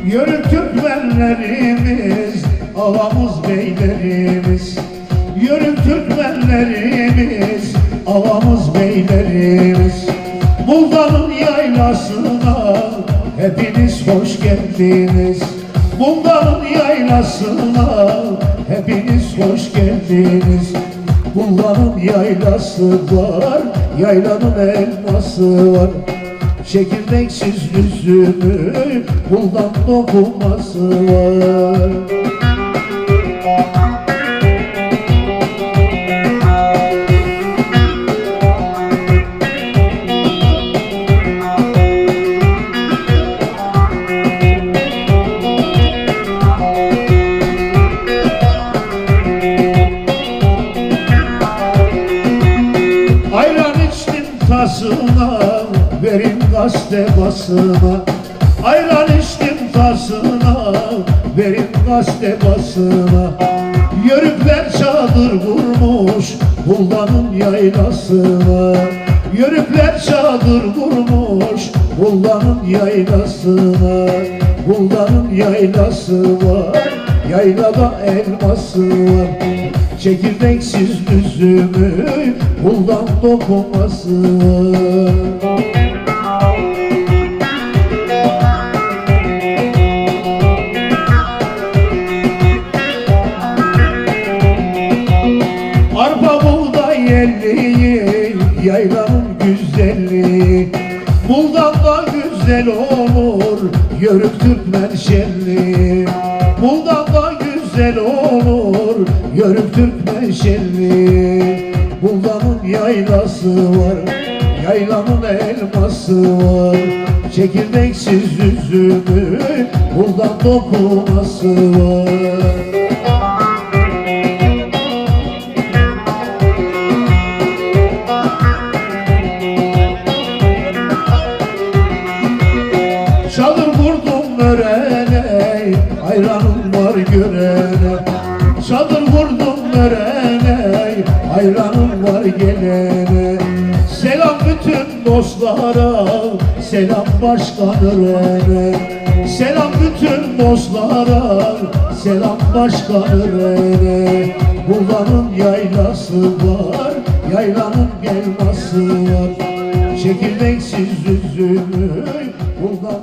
Yörük Türkmenlerimiz, ağamız beylerimiz. Yörük Türkmenlerimiz, ağamız beylerimiz. Bulda'nın yaylasına hepiniz hoş geldiniz. Bulda'nın yaylasına hepiniz hoş geldiniz. Bulda'nın yaylası var, yaylanın elması var. Çekirdeksiz üzümü Buldan dokuması var. Ayran içtim tasına, verin gazete basına. Ayran içtim tasına, verin gazete basına. Yörükler çadır kurmuş Bulda'nın yaylasına. Yörükler çadır kurmuş Bulda'nın yaylasına. Bulda'nın yaylası var, yaylada elması var. Çekirdeksiz üzümü Buldan dokuması var. Arpa buğday yerliği, yaylanın güzelliği. Buldan da güzel olur, Yörük Türkmen şenliği. Buldan da güzel olur, Yörük Türkmen şenliği. Bulda'nın yaylası var, yaylanın elması var. Çekirdeksiz üzümü Buldan dokuması var. Çadır kurdum örene, ayranım var görene. Çadır kurdum örene, ayranım var gelene. Selam bütün dostlara, selam başkan örene. Selam bütün dostlara, selam başkan örene. Bulda'nın yaylası var, yaylanın elması var. Çekirdeksiz üzümü Buldan